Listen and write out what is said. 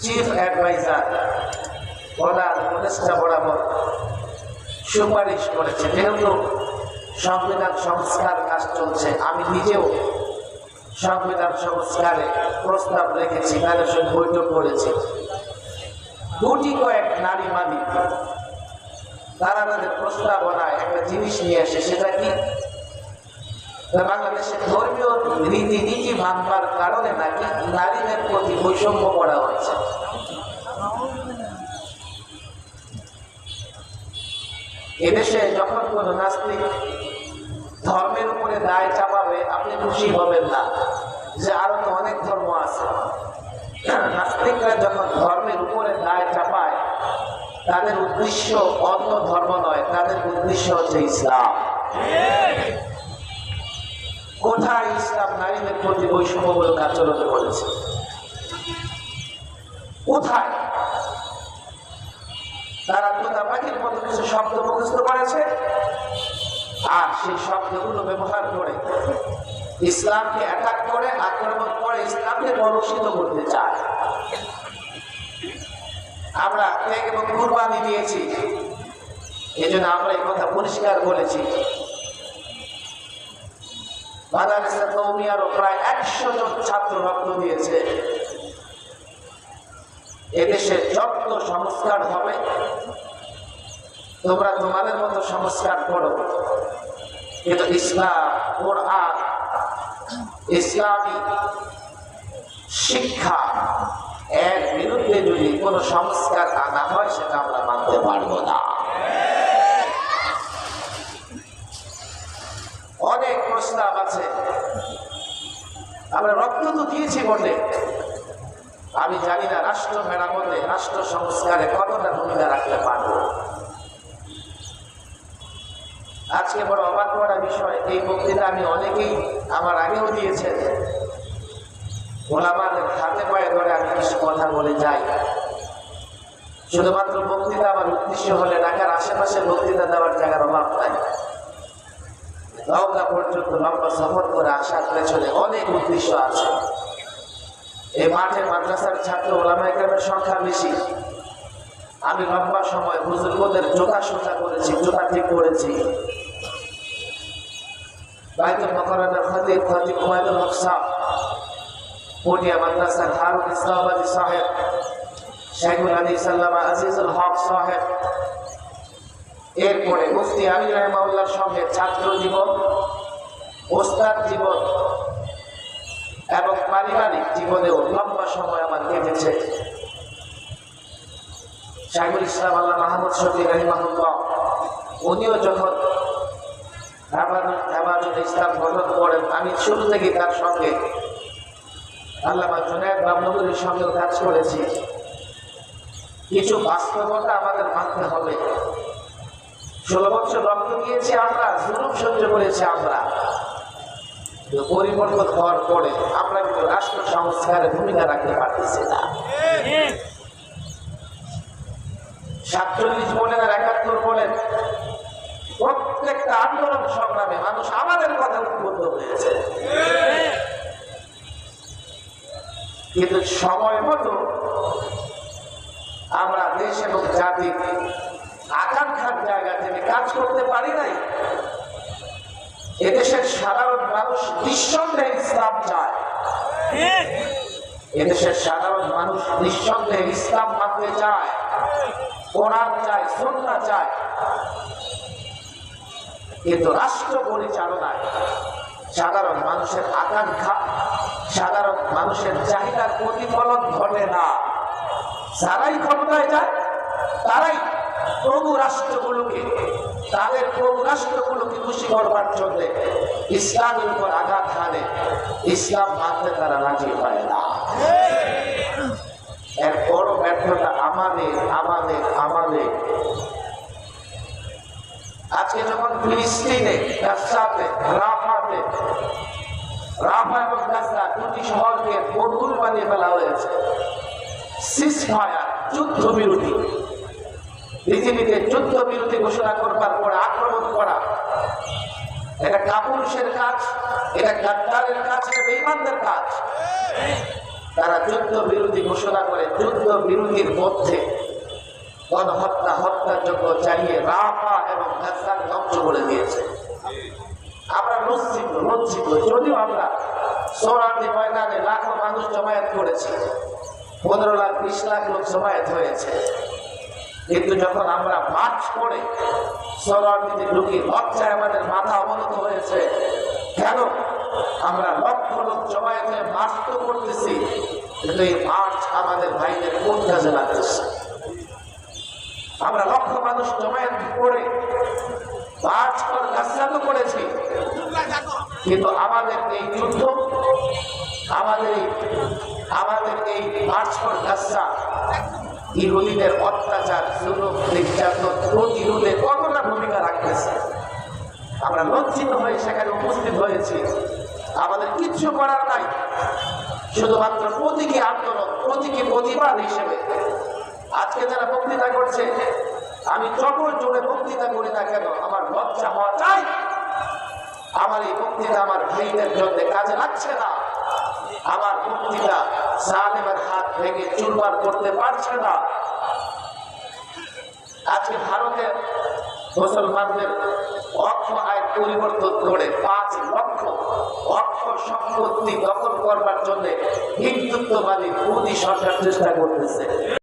Chief adviser ওনার উপদেষ্টা বরাবর সুপারিশ করেছে, যেহেতু সংবিধান সংস্কার কাজ চলছে, আমি নিজেও সংবিধান সংস্কারে প্রস্তাব রেখেছি, মানুষের বৈঠক করেছি। দুটি কয়েক নারী মালিক তারা তাদের প্রস্তাবনায় একটা জিনিস নিয়ে আসে, সেটা কি বাংলাদেশের ধর্মীয় রীতিনীতি মানবার কারণে নাকি নারীদের প্রতি বৈষম্য করা হচ্ছে। এদেশে যখন কোন নাস্তিক ধর্মের উপরে দায় চাপাবে, আপনি খুশি হবেন না যে আরো তো অনেক ধর্ম আছে। নাস্তিকরা যখন ধর্মের উপরে দায় চাপায়, তাদের উদ্দেশ্য অন্য ধর্ম নয়, তাদের উদ্দেশ্য হচ্ছে ইসলাম। কোথায় ইসলাম নারীদের প্রতি বৈষম্যমূলক আচরণ করেছে? কোথায়? তারা তোতা পাখির মতো কিছু শব্দ মুখস্থ করেছে, আর সেই শব্দগুলো ব্যবহার করে ইসলামকে অ্যাটাক করে, আক্রমণ করে, ইসলামকে কলুষিত করতে চায়। আমরা ত্যাগ এবং কুরবানি দিয়েছি, এই জন্য আমরা এই কথা পরিষ্কার বলেছি। মাদ্রাসা কওমিয়ারও প্রায় 100 জন ছাত্র রক্ত দিয়েছে। এদেশে যত সংস্কার হবে, তোমরা তোমাদের মতো সংস্কার করো, কিন্তু ইসলাম, কোরআন, ইসলামী শিক্ষা এর বিরুদ্ধে যদি কোনো সংস্কার আনা হয়, সেটা আমরা মানতে পারবো না। অনেক প্রস্তাব আছে, আমরা রক্ত তো দিয়েছি বটে, আমি জানি না রাষ্ট্র মেরামতে, রাষ্ট্র সংস্কারে কতটা ভূমিকা রাখতে পারবো। আজকে বড় অবাক করা বিষয়, এই বক্তৃতা আমি অনেকেই আমার আগেও দিয়েছেন, ওলামাদের হাতে পায়ে ধরে আমি কিছু কথা বলে যাই। শুধুমাত্র বক্তৃতা আমার উদ্দেশ্য হলে ঢাকার আশেপাশে বক্তৃতা দেওয়ার জায়গার অভাব নাই। নওগাঁ পর্যন্ত লম্বা সফর করে আসার পেছনে অনেক উদ্দেশ্য আছে। এই মাঠে মাদ্রাসার ছাত্র ওলামায়ে কেরামের সংখ্যা বেশি। আমি লম্বা সময় বুজুর্গদের জোতা সোজা করেছি, জোতা ঠিক করেছি। বাইতুল মুকাররমের খতিব ওবায়দুল হক সাহেব, পটিয়া মাদ্রাসার হারুন ইসলামাবাদী সাহেব, শাইখুল হাদিস আল্লামা আজিজুল হক সাহেব, এরপরে মুফতি আলী রাহিমাহুল্লাহর সঙ্গে ছাত্র জীবন, ওস্তাদ জীবন এবং পারিবারিক জীবনেও লম্বা সময় আমার কেটেছে। শাইখুল ইসলাম আল্লাহ মাহমুদ শফি রাহিমাহুল্লাহ, উনিও যখন জামাতুল ইসলাম গঠন করেন, আমি শুরু থেকে তার সঙ্গে আল্লামা জুনায়েদ বাবনগরীর সঙ্গে কাজ করেছি। কিছু বাস্তবতা আমাদের মানতে হবে। 16 বছর রক্ত দিয়েছি আমরা, জুলুম সহ্য করেছি আমরা, পরিবর্তন হওয়ার পরে আমরা কিন্তু রাষ্ট্র সংস্কারে ভূমিকা রাখতে পারতেছি না। 47 বলেন আর 71 বলেন, প্রত্যেকটা আন্দোলন সংগ্রামে মানুষ আমাদের কথা উদ্বুদ্ধ হয়েছে, কিন্তু সময় মতো আমরা দেশ এবং জাতির আকাঙ্ক্ষার জায়গা থেকে কাজ করতে পারি নাই। এদেশের সাধারণ মানুষ নিঃসন্দেহে ইসলাম চায়, এদেশের সাধারণ মানুষ নিঃসন্দেহে ইসলাম মানতে চায়, কোরআন চায়, সুন্নাহ চায়, কিন্তু রাষ্ট্র পরিচালনায় সাধারণ মানুষের আকাঙ্ক্ষা, সাধারণ মানুষের চাহিদার প্রতিফলন ঘটে না। যারাই ক্ষমতায় যায় তারাই প্রভু রাষ্ট্রগুলোকে, তাদের প্রভু রাষ্ট্রগুলোকে খুশি করবার জন্য ইসলামের উপর আঘাত হানে, ইসলাম মানতে তারা রাজি হয় না। এর বড় ব্যর্থতা আমাদের আমাদের আমাদের আজকে যখন ফিলিস্তিনে, গাজাতে, রাফা এবং গাজা দুটি শহরকে বন্ধুল বানিয়ে ফেলা হয়েছে, সিজফায়ার, যুদ্ধ বিরতি, পৃথিবীতে যুদ্ধ বিরতি ঘোষণা করবার পরে আক্রমণ করা, এটা কাপুরুষের কাজ, এটা গাদ্দারের কাজ, এটা বেঈমানদের কাজ। তারা যুদ্ধ বিরোধী ঘোষণা করে যুদ্ধ বিরোধীর মধ্যে গণহত্যা হত্যাযজ্ঞ চালিয়ে রাফা এবং গাজাকে ধ্বংস করে দিয়েছে। আমরা লজ্জিত যদিও আমরা সোহরাওয়ার্দী ময়দানে লাখো মানুষ জমায়েত করেছি, 15 লাখ 20 লাখ লোক জমায়েত হয়েছে, কিন্তু যখন আমরা মার্চ করে সোহরাওয়ার্দীতে ঢুকি লজ্জায় আমাদের মাথা অবনত হয়েছে। কেন আমরা লক্ষ লোক জমায়েত হয়ে মার্চ তো করতেছি, কিন্তু এই মার্চ আমাদের ভাইদের কোন কাজে লাগতেছে? আমরা লক্ষ মানুষ জমায়েত করে মার্চ করে গাছরা তো করেছি, কিন্তু আমাদের এই যুদ্ধ আমাদের এই মার্চ ফর গাজা ইহুদিদের অত্যাচার জুলুম নির্যাতন প্রতিরোধে কতটা ভূমিকা রাখতেছে। আমরা লজ্জিত হয়ে সেখানে উপস্থিত হয়েছি। আমাদের কিচ্ছু করার নাই, শুধুমাত্র প্রতীকী আন্দোলন, প্রতীকী প্রতিবাদ হিসেবে আজকে যারা বক্তৃতা করছে, আমি যত জোরে বক্তৃতা করি না কেন আমার লজ্জা হওয়া চাই। আমার এই বক্তৃতা আমার ভাইদের জন্য কাজে লাগছে না, আমার বক্তৃতা জালেমের হাত ভেঙে চুরমার করতে পারছে না। আজকে ভারতের মুসলমানদের অক্ষ আয় পরিবর্তন করে 5 লক্ষ অক্ষ সম্পত্তি দখল করবার জন্য হিন্দুত্ববাদী মোদী সরকার চেষ্টা করতেছে।